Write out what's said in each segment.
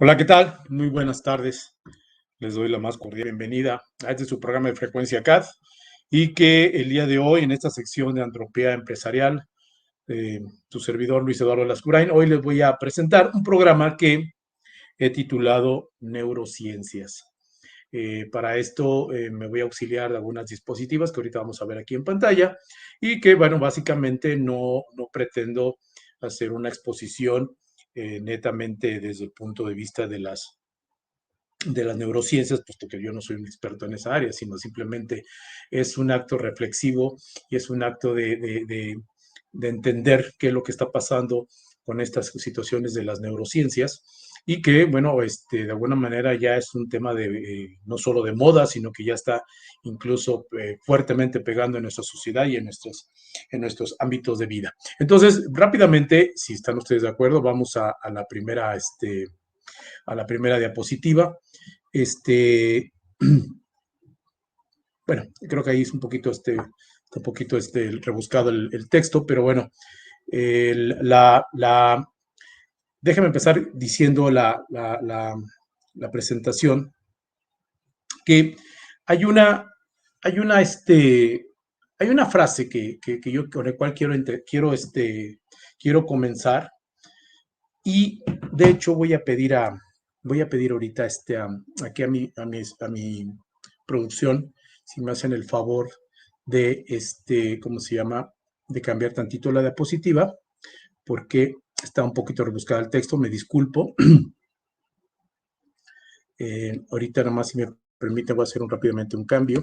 Hola, ¿qué tal? Muy buenas tardes. Les doy la más cordial bienvenida a este su programa de Frecuencia CAD y que el día de hoy en esta sección de Antropía Empresarial, tu servidor Luis Eduardo Lascurain, hoy les voy a presentar un programa que he titulado Neurociencias. Para esto me voy a auxiliar de algunas dispositivas que ahorita vamos a ver aquí en pantalla y que, bueno, básicamente no pretendo hacer una exposición netamente desde el punto de vista de las neurociencias, puesto que yo no soy un experto en esa área, sino simplemente es un acto reflexivo y es un acto de entender qué es lo que está pasando con estas situaciones de las neurociencias y que, bueno, de alguna manera ya es un tema no solo de moda, sino que ya está incluso fuertemente pegando en nuestra sociedad y en nuestros ámbitos de vida. Entonces, rápidamente, si están ustedes de acuerdo, vamos a la primera diapositiva. Bueno, creo que ahí es un poquito rebuscado el texto, pero bueno, el, la, déjame empezar diciendo la presentación, que hay una, hay una, hay una frase que yo con la cual quiero comenzar, y de hecho voy a pedir ahorita aquí a mi producción si me hacen el favor de ¿cómo se llama? De cambiar tantito la diapositiva porque está un poquito rebuscada el texto, me disculpo. Ahorita nomás si me permite voy a hacer rápidamente un cambio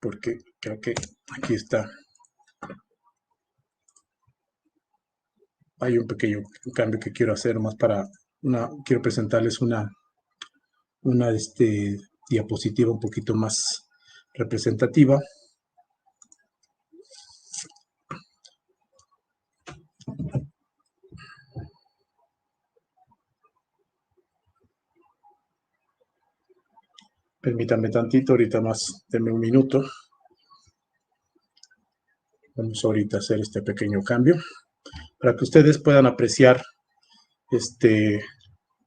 porque creo que aquí está. Hay un pequeño cambio que quiero hacer más quiero presentarles una diapositiva un poquito más representativa. Permítanme tantito, ahorita más, denme un minuto. Vamos ahorita a hacer este pequeño cambio para que ustedes puedan apreciar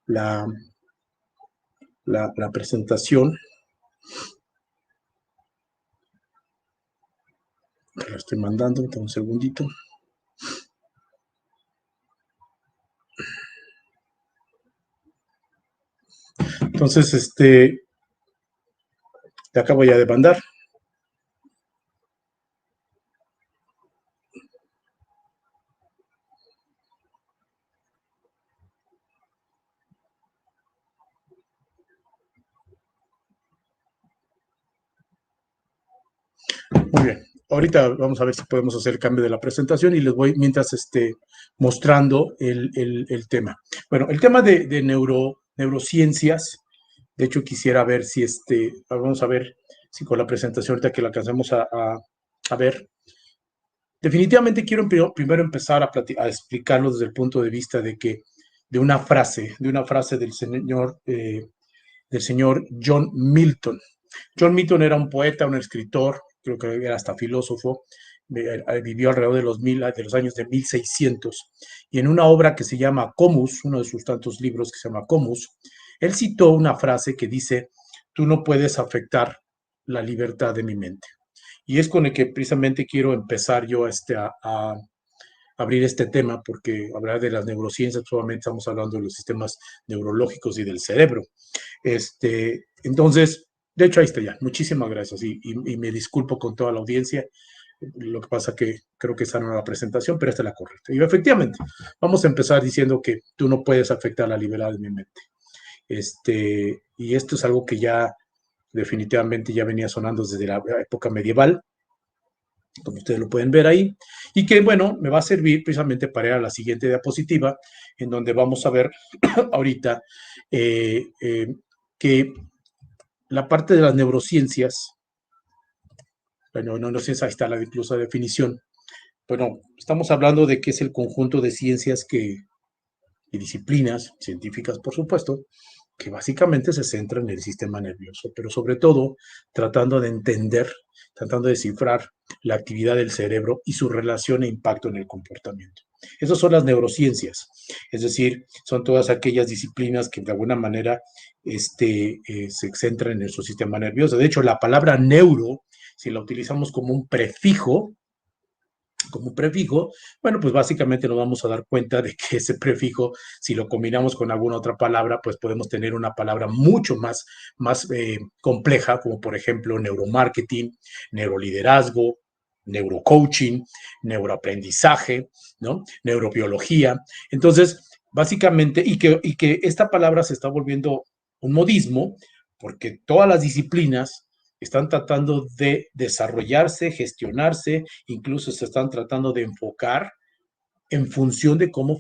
la presentación. La estoy mandando, un segundito. Entonces, te acabo ya de mandar. Muy bien. Ahorita vamos a ver si podemos hacer el cambio de la presentación y les voy mientras mostrando el tema. Bueno, el tema de neurociencias, de hecho quisiera ver si vamos a ver si con la presentación ahorita que la alcancemos a ver. Definitivamente quiero primero empezar a explicarlo desde el punto de vista de una frase del señor John Milton. John Milton era un poeta, un escritor, creo que era hasta filósofo, vivió alrededor de los años de 1600, y en una obra que se llama Comus, uno de sus tantos libros que se llama Comus, él citó una frase que dice: tú no puedes afectar la libertad de mi mente. Y es con el que precisamente quiero empezar yo a abrir este tema, porque hablar de las neurociencias, solamente estamos hablando de los sistemas neurológicos y del cerebro. Entonces, de hecho, ahí está ya. Muchísimas gracias y me disculpo con toda la audiencia. Lo que pasa que creo que esa no era la presentación, pero esta es la correcta. Y efectivamente, vamos a empezar diciendo que tú no puedes afectar la libertad de mi mente. Y esto es algo que ya definitivamente ya venía sonando desde la época medieval, como ustedes lo pueden ver ahí, y que, bueno, me va a servir precisamente para ir a la siguiente diapositiva, en donde vamos a ver ahorita que la parte de las neurociencias, bueno, neurociencias, ahí está incluso la definición. Bueno, estamos hablando de que es el conjunto de ciencias y disciplinas científicas, por supuesto, que básicamente se centran en el sistema nervioso, pero sobre todo tratando de entender, tratando de descifrar la actividad del cerebro y su relación e impacto en el comportamiento. Esas son las neurociencias, es decir, son todas aquellas disciplinas que de alguna manera se centran en nuestro sistema nervioso. De hecho, la palabra neuro, si la utilizamos como un prefijo, bueno, pues básicamente nos vamos a dar cuenta de que ese prefijo, si lo combinamos con alguna otra palabra, pues podemos tener una palabra mucho más compleja, como por ejemplo neuromarketing, neuroliderazgo, neurocoaching, neuroaprendizaje, ¿no? Neurobiología. Entonces, básicamente, y que esta palabra se está volviendo un modismo, porque todas las disciplinas están tratando de desarrollarse, gestionarse, incluso se están tratando de enfocar en función de cómo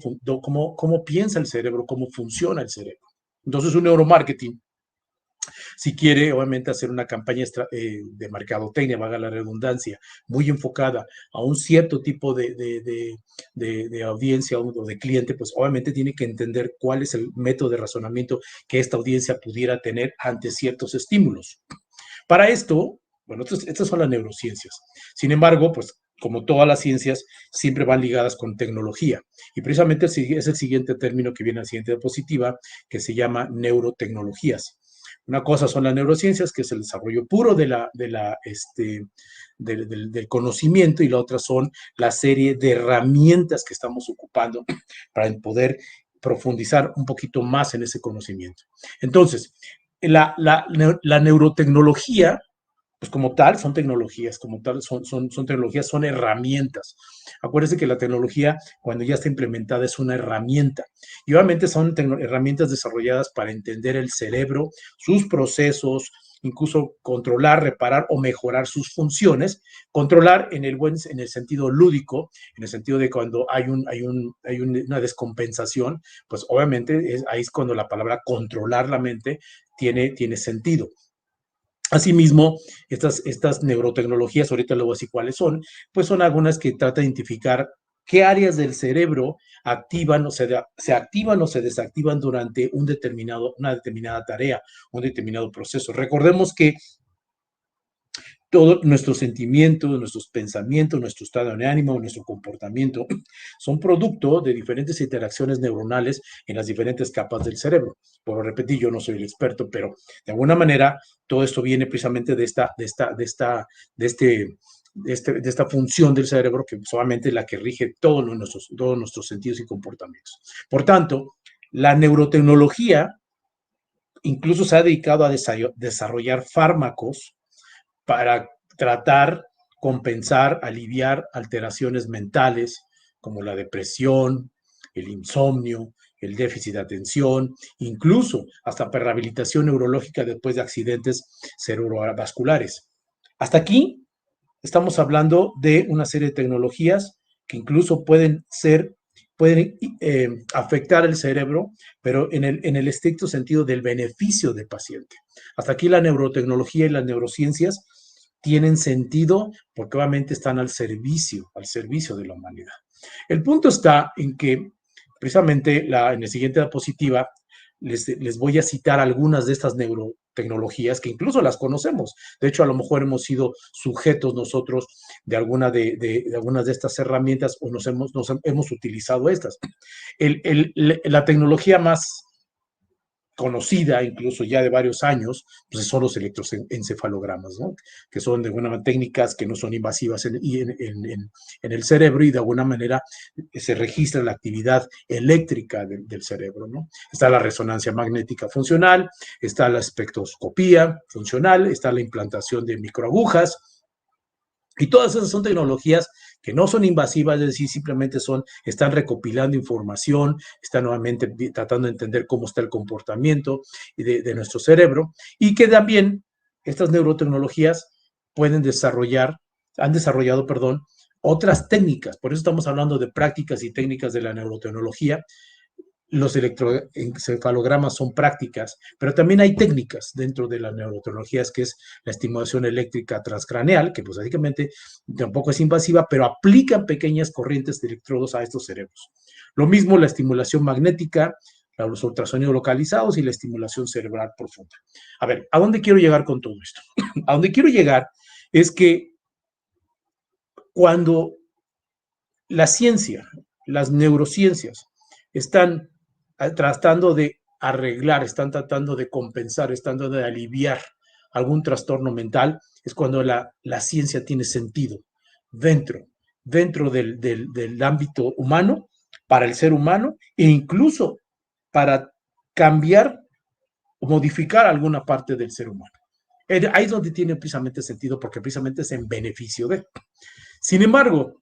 piensa el cerebro, cómo funciona el cerebro. Entonces, un neuromarketing, si quiere obviamente hacer una campaña de mercadotecnia, valga la redundancia, muy enfocada a un cierto tipo de audiencia o de cliente, pues obviamente tiene que entender cuál es el método de razonamiento que esta audiencia pudiera tener ante ciertos estímulos. Para esto, bueno, estas son las neurociencias. Sin embargo, pues como todas las ciencias, siempre van ligadas con tecnología. Y precisamente es el siguiente término que viene a la siguiente diapositiva, que se llama neurotecnologías. Una cosa son las neurociencias, que es el desarrollo puro del conocimiento, y la otra son la serie de herramientas que estamos ocupando para poder profundizar un poquito más en ese conocimiento. Entonces, la neurotecnología, pues como tal, son tecnologías, como tal, son tecnologías, son herramientas. Acuérdense que la tecnología, cuando ya está implementada, es una herramienta. Y obviamente son herramientas desarrolladas para entender el cerebro, sus procesos, incluso controlar, reparar o mejorar sus funciones. Controlar en el sentido lúdico, en el sentido de cuando hay una descompensación, pues obviamente ahí es cuando la palabra controlar la mente tiene sentido. Asimismo, estas neurotecnologías, ahorita luego así cuáles son, pues son algunas que tratan de identificar qué áreas del cerebro activan se activan o se desactivan durante una determinada tarea, un determinado proceso. Recordemos que todos nuestros sentimientos, nuestros pensamientos, nuestro estado de ánimo, nuestro comportamiento, son producto de diferentes interacciones neuronales en las diferentes capas del cerebro. Por repetir, yo no soy el experto, pero de alguna manera todo esto viene precisamente de esta función del cerebro, que solamente es la que rige todos nuestros sentidos y comportamientos. Por tanto, la neurotecnología incluso se ha dedicado a desarrollar fármacos para tratar, compensar, aliviar alteraciones mentales como la depresión, el insomnio, el déficit de atención, incluso hasta para rehabilitación neurológica después de accidentes cerebrovasculares. Hasta aquí estamos hablando de una serie de tecnologías que incluso pueden afectar el cerebro, pero en el estricto sentido del beneficio del paciente. Hasta aquí la neurotecnología y las neurociencias tienen sentido porque obviamente están al servicio de la humanidad. El punto está en que precisamente en la siguiente diapositiva les voy a citar algunas de estas tecnologías que incluso las conocemos. De hecho, a lo mejor hemos sido sujetos nosotros de algunas de estas herramientas o nos hemos utilizado estas. La tecnología más conocida, incluso ya de varios años, pues son los electroencefalogramas, ¿no? Que son de alguna manera técnicas que no son invasivas en el cerebro y de alguna manera se registra la actividad eléctrica del cerebro, ¿no? Está la resonancia magnética funcional, está la espectroscopía funcional, está la implantación de microagujas, y todas esas son tecnologías que no son invasivas, es decir, simplemente están recopilando información, están nuevamente tratando de entender cómo está el comportamiento de nuestro cerebro, y que también estas neurotecnologías han desarrollado, perdón, otras técnicas. Por eso estamos hablando de prácticas y técnicas de la neurotecnología. Los electroencefalogramas son prácticas, pero también hay técnicas dentro de las neurotecnologías, que es la estimulación eléctrica transcraneal, que pues básicamente tampoco es invasiva, pero aplican pequeñas corrientes de electrodos a estos cerebros. Lo mismo la estimulación magnética, los ultrasonidos localizados y la estimulación cerebral profunda. A ver, ¿a dónde quiero llegar con todo esto? A dónde quiero llegar es que cuando la ciencia, las neurociencias, están tratando de arreglar, están tratando de compensar, están tratando de aliviar algún trastorno mental, es cuando la ciencia tiene sentido dentro del ámbito humano, para el ser humano, e incluso para cambiar o modificar alguna parte del ser humano. Ahí es donde tiene precisamente sentido, porque precisamente es en beneficio de. Sin embargo,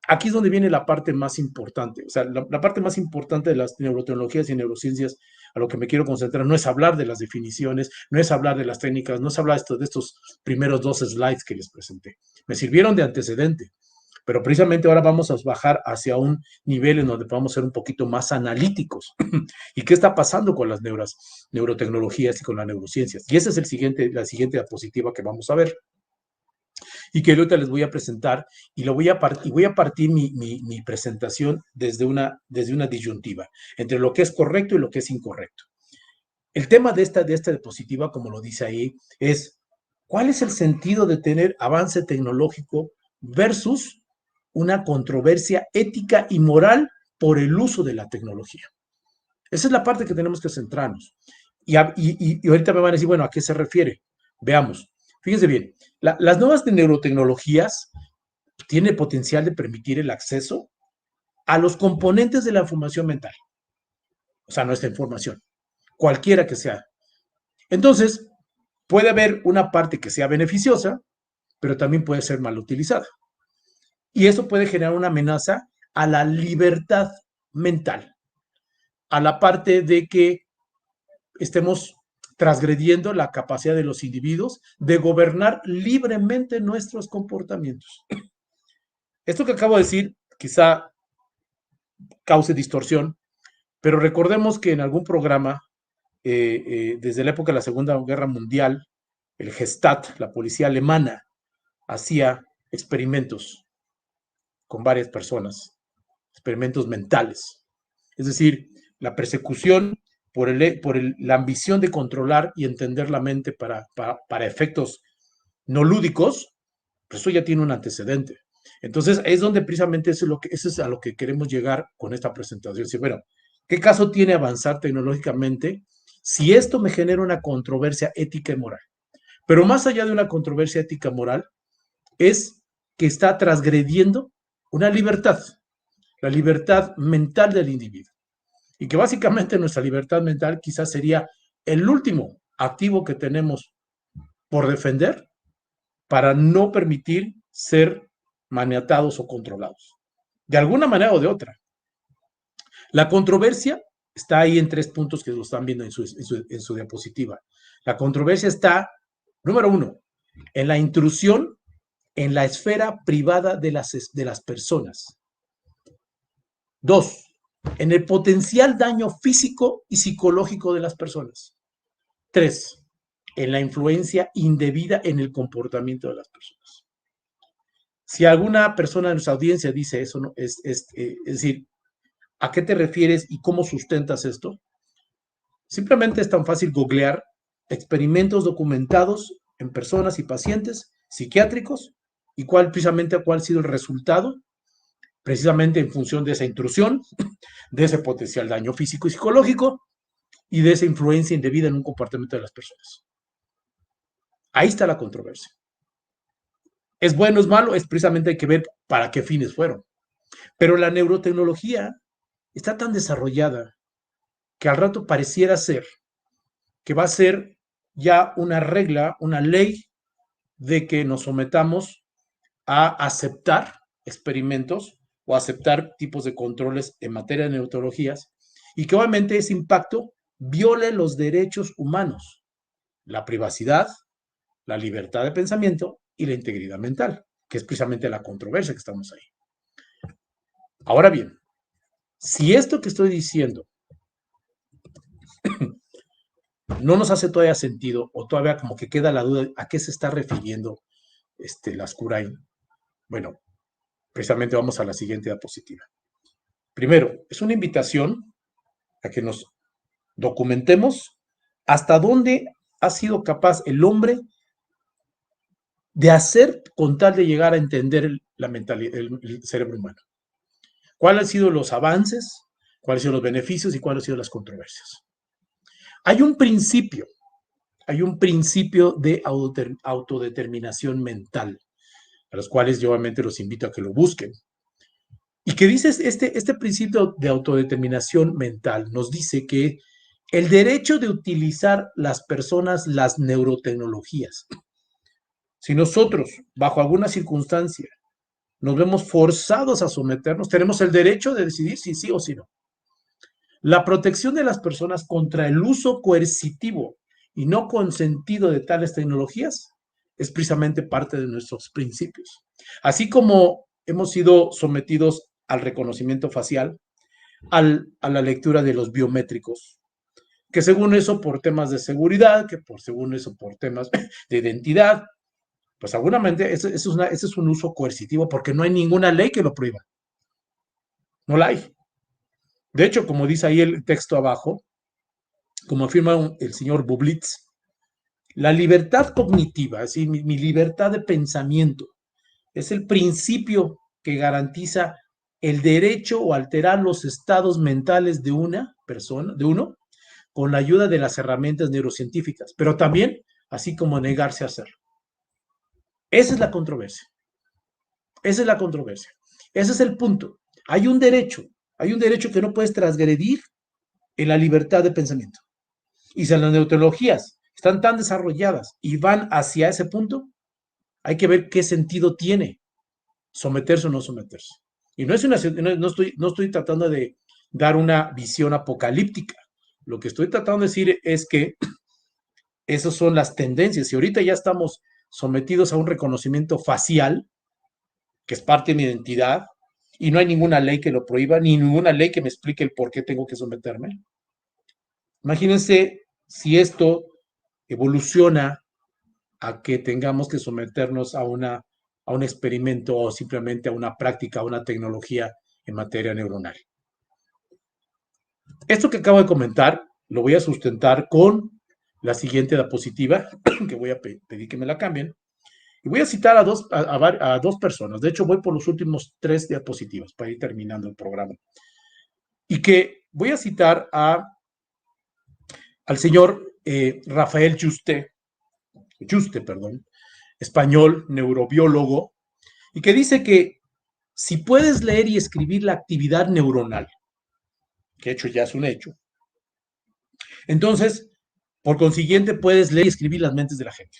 aquí es donde viene la parte más importante. O sea, la parte más importante de las neurotecnologías y neurociencias, a lo que me quiero concentrar, no es hablar de las definiciones, no es hablar de las técnicas, no es hablar de estos primeros 2 slides que les presenté. Me sirvieron de antecedente, pero precisamente ahora vamos a bajar hacia un nivel en donde podamos ser un poquito más analíticos. ¿Y qué está pasando con las neurotecnologías y con las neurociencias? Y esa es la siguiente diapositiva que vamos a ver, y que ahorita les voy a presentar, y voy a partir mi presentación desde una disyuntiva entre lo que es correcto y lo que es incorrecto. El tema de esta diapositiva, como lo dice ahí, es ¿cuál es el sentido de tener avance tecnológico versus una controversia ética y moral por el uso de la tecnología? Esa es la parte que tenemos que centrarnos. Y ahorita me van a decir, bueno, ¿a qué se refiere? Veamos. Fíjense bien, las nuevas neurotecnologías tienen potencial de permitir el acceso a los componentes de la información mental. O sea, nuestra información, cualquiera que sea. Entonces, puede haber una parte que sea beneficiosa, pero también puede ser mal utilizada. Y eso puede generar una amenaza a la libertad mental, a la parte de que estemos transgrediendo la capacidad de los individuos de gobernar libremente nuestros comportamientos. Esto que acabo de decir quizá cause distorsión, pero recordemos que en algún programa, desde la época de la Segunda Guerra Mundial, el Gestat, la policía alemana, hacía experimentos con varias personas, experimentos mentales. Es decir, la persecución por la ambición de controlar y entender la mente para efectos no lúdicos, pues eso ya tiene un antecedente. Entonces, es donde precisamente eso es a lo que queremos llegar con esta presentación. Sí, bueno, ¿qué caso tiene avanzar tecnológicamente si esto me genera una controversia ética y moral? Pero más allá de una controversia ética y moral, es que está transgrediendo una libertad, la libertad mental del individuo. Y que básicamente nuestra libertad mental quizás sería el último activo que tenemos por defender para no permitir ser maniatados o controlados, de alguna manera o de otra. La controversia está ahí en 3 puntos que lo están viendo en su diapositiva. La controversia está, número 1, en la intrusión en la esfera privada de las personas. 2, en el potencial daño físico y psicológico de las personas. 3, en la influencia indebida en el comportamiento de las personas. Si alguna persona de nuestra audiencia dice eso, ¿no? Es decir, ¿a qué te refieres y cómo sustentas esto? Simplemente es tan fácil googlear experimentos documentados en personas y pacientes psiquiátricos y cuál ha sido el resultado, precisamente en función de esa intrusión, de ese potencial daño físico y psicológico y de esa influencia indebida en un comportamiento de las personas. Ahí está la controversia. ¿Es bueno, es malo? Es precisamente hay que ver para qué fines fueron. Pero la neurotecnología está tan desarrollada que al rato pareciera ser que va a ser ya una regla, una ley de que nos sometamos a aceptar experimentos o aceptar tipos de controles en materia de neurotecnologías y que obviamente ese impacto viole los derechos humanos, la privacidad, la libertad de pensamiento y la integridad mental, que es precisamente la controversia que estamos ahí. Ahora bien, si esto que estoy diciendo no nos hace todavía sentido o todavía como que queda la duda de a qué se está refiriendo Lascurain, bueno, precisamente vamos a la siguiente diapositiva. Primero, es una invitación a que nos documentemos hasta dónde ha sido capaz el hombre de hacer con tal de llegar a entender la mentalidad, el cerebro humano. ¿Cuáles han sido los avances? ¿Cuáles han sido los beneficios? ¿Y cuáles han sido las controversias? Hay un principio de autodeterminación mental, a los cuales yo obviamente los invito a que lo busquen. Y que dice este principio de autodeterminación mental, nos dice que el derecho de utilizar las personas las neurotecnologías. Si nosotros, bajo alguna circunstancia, nos vemos forzados a someternos, tenemos el derecho de decidir si sí o si no. La protección de las personas contra el uso coercitivo y no consentido de tales tecnologías es precisamente parte de nuestros principios. Así como hemos sido sometidos al reconocimiento facial, a la lectura de los biométricos, que según eso por temas de seguridad, según eso por temas de identidad, pues seguramente ese es un uso coercitivo porque no hay ninguna ley que lo prohíba. No la hay. De hecho, como dice ahí el texto abajo, como afirma el señor Bublitz, la libertad cognitiva, es decir, mi libertad de pensamiento, es el principio que garantiza el derecho o alterar los estados mentales de una persona, de uno, con la ayuda de las herramientas neurocientíficas, pero también así como negarse a hacerlo. Esa es la controversia. Esa es la controversia. Ese es el punto. Hay un derecho que no puedes transgredir en la libertad de pensamiento. Y si las neurotecnologías están tan desarrolladas y van hacia ese punto, hay que ver qué sentido tiene someterse o no someterse. Y no estoy tratando de dar una visión apocalíptica. Lo que estoy tratando de decir es que esas son las tendencias. Y ahorita ya estamos sometidos a un reconocimiento facial, que es parte de mi identidad, y no hay ninguna ley que lo prohíba, ni ninguna ley que me explique el por qué tengo que someterme. Imagínense si esto evoluciona a que tengamos que someternos a un experimento o simplemente a una práctica, a una tecnología en materia neuronal. Esto que acabo de comentar lo voy a sustentar con la siguiente diapositiva, que voy a pedir que me la cambien. Y voy a citar a dos personas. De hecho, voy por los últimos 3 diapositivas para ir terminando el programa. Y que voy a citar al señor Rafael Yuste, español, neurobiólogo, y que dice que si puedes leer y escribir la actividad neuronal, que hecho ya es un hecho, entonces, por consiguiente, puedes leer y escribir las mentes de la gente.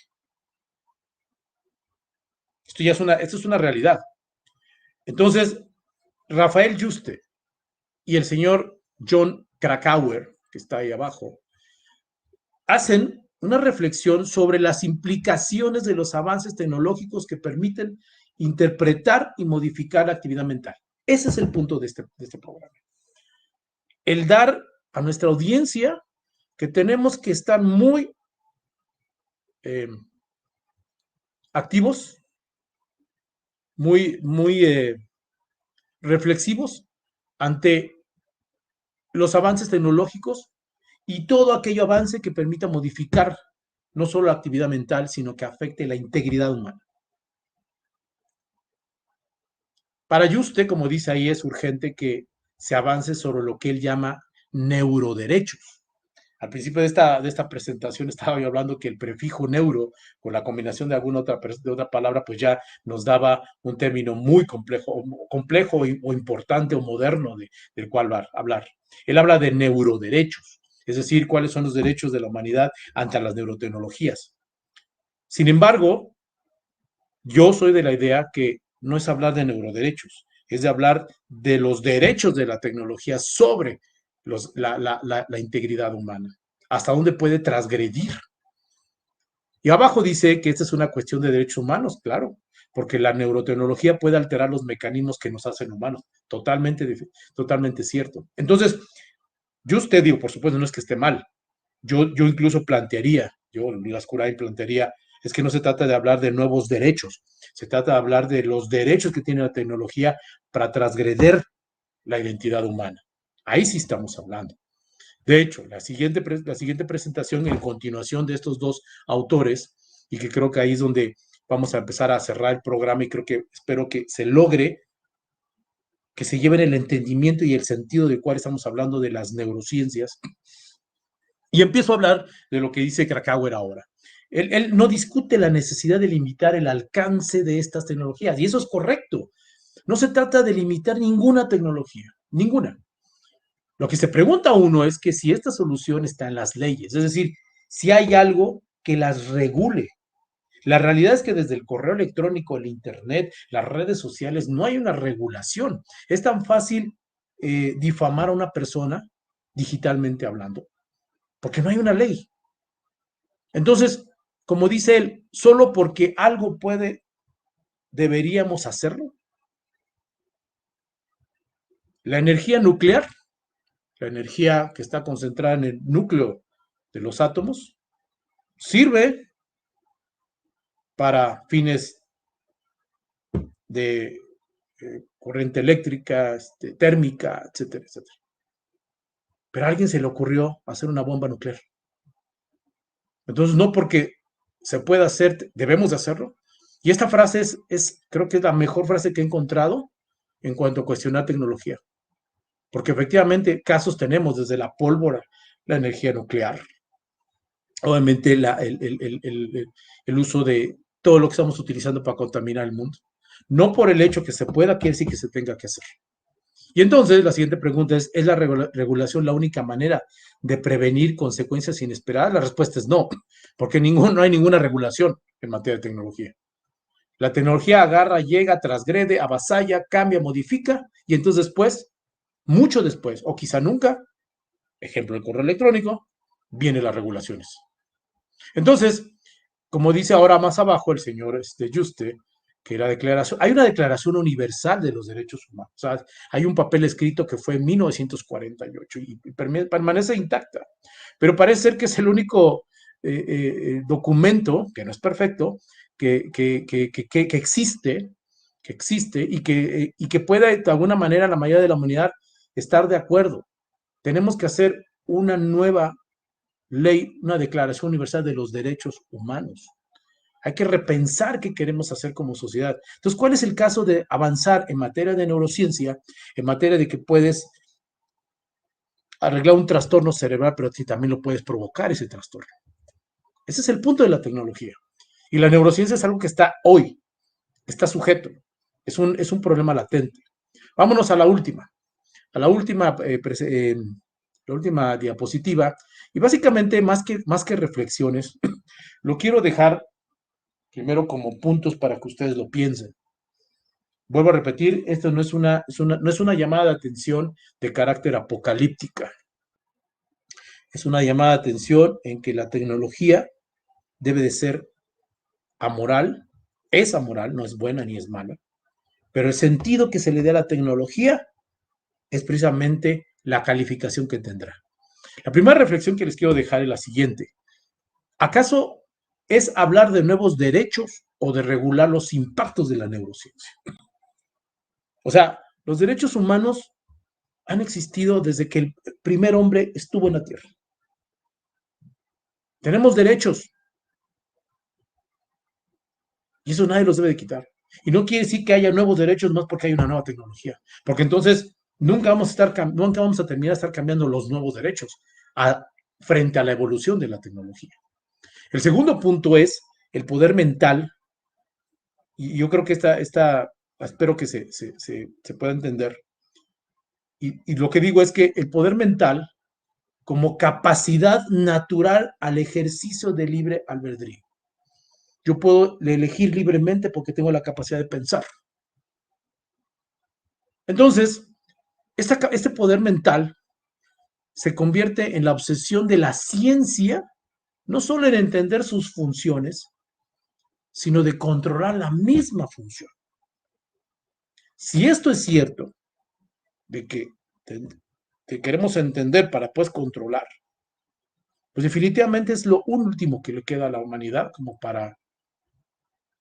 Esto es una realidad. Entonces, Rafael Yuste y el señor John Krakauer, que está ahí abajo, hacen una reflexión sobre las implicaciones de los avances tecnológicos que permiten interpretar y modificar la actividad mental. Ese es el punto de este programa. El dar a nuestra audiencia que tenemos que estar muy activos, muy reflexivos ante los avances tecnológicos y todo aquello avance que permita modificar no solo la actividad mental, sino que afecte la integridad humana. Para Yuste, como dice ahí, es urgente que se avance sobre lo que él llama neuroderechos. Al principio de esta presentación estaba yo hablando que el prefijo neuro, con la combinación de alguna otra palabra, pues ya nos daba un término muy complejo o importante o moderno del cual hablar. Él habla de neuroderechos, es decir, cuáles son los derechos de la humanidad ante las neurotecnologías. Sin embargo, yo soy de la idea que no es hablar de neuroderechos, es de hablar de los derechos de la tecnología sobre la integridad humana. ¿Hasta dónde puede transgredir? Y abajo dice que esta es una cuestión de derechos humanos, claro, porque la neurotecnología puede alterar los mecanismos que nos hacen humanos. Totalmente cierto. Entonces, yo usted digo, por supuesto, no es que esté mal. Yo incluso plantearía, yo, Luis Curain, plantearía, es que no se trata de hablar de nuevos derechos, se trata de hablar de los derechos que tiene la tecnología para transgreder la identidad humana. Ahí sí estamos hablando. De hecho, la siguiente presentación en continuación de estos dos autores, y que creo que ahí es donde vamos a empezar a cerrar el programa y espero que se logre que se lleven el entendimiento y el sentido de cuál estamos hablando de las neurociencias. Y empiezo a hablar de lo que dice Krakauer ahora. Él no discute la necesidad de limitar el alcance de estas tecnologías, y eso es correcto. No se trata de limitar ninguna tecnología, ninguna. Lo que se pregunta uno es que si esta solución está en las leyes, es decir, si hay algo que las regule. La realidad es que desde el correo electrónico, el Internet, las redes sociales, no hay una regulación. Es tan fácil difamar a una persona digitalmente hablando, porque no hay una ley. Entonces, como dice él, solo porque algo puede, deberíamos hacerlo. La energía nuclear, la energía que está concentrada en el núcleo de los átomos, sirve para fines de corriente eléctrica, térmica, etcétera, etcétera. Pero a alguien se le ocurrió hacer una bomba nuclear. Entonces, no porque se pueda hacer, debemos de hacerlo. Y esta frase creo que es la mejor frase que he encontrado en cuanto a cuestionar tecnología. Porque efectivamente casos tenemos desde la pólvora, la energía nuclear, obviamente el uso de todo lo que estamos utilizando para contaminar el mundo. No por el hecho que se pueda, quiere decir que se tenga que hacer. Y entonces la siguiente pregunta ¿es la regulación la única manera de prevenir consecuencias inesperadas? La respuesta es no, porque no hay ninguna regulación en materia de tecnología. La tecnología agarra, llega, transgrede, avasalla, cambia, modifica, y entonces después, mucho después, o quizá nunca, ejemplo el correo electrónico, vienen las regulaciones. Entonces, como dice ahora más abajo el señor Juste, que la declaración, hay una declaración universal de los derechos humanos, o sea, hay un papel escrito que fue en 1948 y permanece intacta, pero parece ser que es el único documento, que no es perfecto, que existe, y que pueda de alguna manera la mayoría de la humanidad estar de acuerdo. Tenemos que hacer una nueva ley, una declaración universal de los derechos humanos. Hay que repensar qué queremos hacer como sociedad. Entonces, ¿cuál es el caso de avanzar en materia de neurociencia, en materia de que puedes arreglar un trastorno cerebral, pero si también lo puedes provocar ese trastorno? Ese es el punto de la tecnología. Y la neurociencia es algo que está hoy, está sujeto. Es un problema latente. Vámonos a la última la última diapositiva. Y básicamente, más que reflexiones, lo quiero dejar primero como puntos para que ustedes lo piensen. Vuelvo a repetir, esto no es una llamada de atención de carácter apocalíptica. Es una llamada de atención en que la tecnología debe de ser amoral, es amoral, no es buena ni es mala, pero el sentido que se le dé a la tecnología es precisamente la calificación que tendrá. La primera reflexión que les quiero dejar es la siguiente. ¿Acaso es hablar de nuevos derechos o de regular los impactos de la neurociencia? O sea, los derechos humanos han existido desde que el primer hombre estuvo en la Tierra. Tenemos derechos y eso nadie los debe de quitar. Y no quiere decir que haya nuevos derechos más porque hay una nueva tecnología, porque entonces nunca vamos a terminar de estar cambiando los nuevos derechos frente a la evolución de la tecnología. El segundo punto es el poder mental, y yo creo que espero que se pueda entender. Y lo que digo es que el poder mental como capacidad natural al ejercicio de libre albedrío. Yo puedo elegir libremente porque tengo la capacidad de pensar. Entonces, este poder mental se convierte en la obsesión de la ciencia, no solo en entender sus funciones, sino de controlar la misma función. Si esto es cierto, de que queremos entender para pues controlar, pues definitivamente es lo último que le queda a la humanidad como para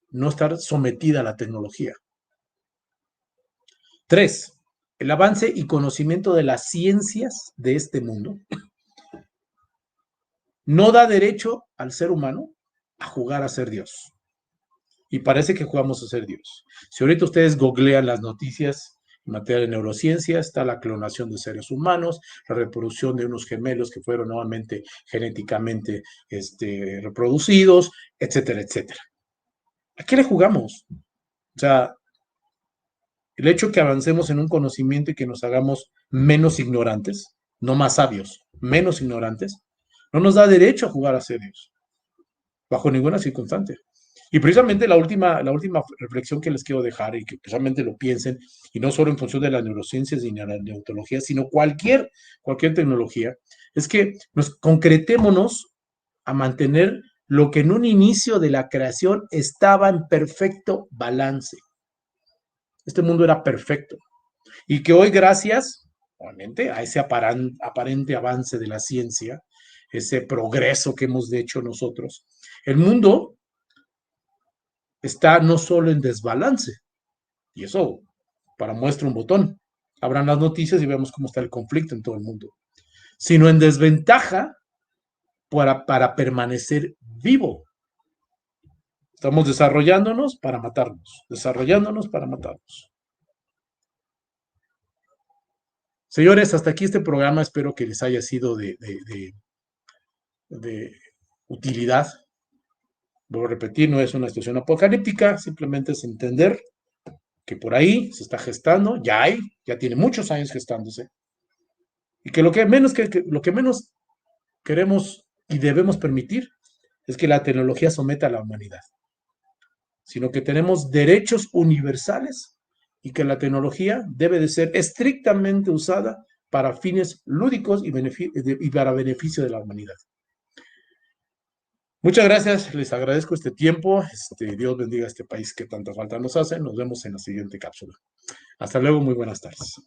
no estar sometida a la tecnología. 3. El avance y conocimiento de las ciencias de este mundo no da derecho al ser humano a jugar a ser Dios. Y parece que jugamos a ser Dios. Si ahorita ustedes googlean las noticias en materia de neurociencia, está la clonación de seres humanos, la reproducción de unos gemelos que fueron nuevamente genéticamente reproducidos, etcétera, etcétera. ¿A qué le jugamos? O sea, el hecho que avancemos en un conocimiento y que nos hagamos menos ignorantes, no más sabios, menos ignorantes, no nos da derecho a jugar a ser Dios, bajo ninguna circunstancia. Y precisamente la última reflexión que les quiero dejar y que precisamente lo piensen, y no solo en función de las neurociencias y la neurología, sino cualquier tecnología, es que nos concretémonos a mantener lo que en un inicio de la creación estaba en perfecto balance. Este mundo era perfecto. Y que hoy, gracias, obviamente, a ese aparente avance de la ciencia, ese progreso que hemos hecho nosotros, el mundo está no solo en desbalance, y eso para muestra un botón. Abran las noticias y vemos cómo está el conflicto en todo el mundo, sino en desventaja para permanecer vivo. Estamos desarrollándonos para matarnos, desarrollándonos para matarnos. Señores, hasta aquí este programa. Espero que les haya sido de utilidad. Vuelvo a repetir, no es una situación apocalíptica, simplemente es entender que por ahí se está gestando, ya tiene muchos años gestándose, y que lo que menos queremos y debemos permitir es que la tecnología someta a la humanidad, sino que tenemos derechos universales y que la tecnología debe de ser estrictamente usada para fines lúdicos y para beneficio de la humanidad. Muchas gracias, les agradezco este tiempo. Dios bendiga a este país que tanta falta nos hace. Nos vemos en la siguiente cápsula. Hasta luego, muy buenas tardes.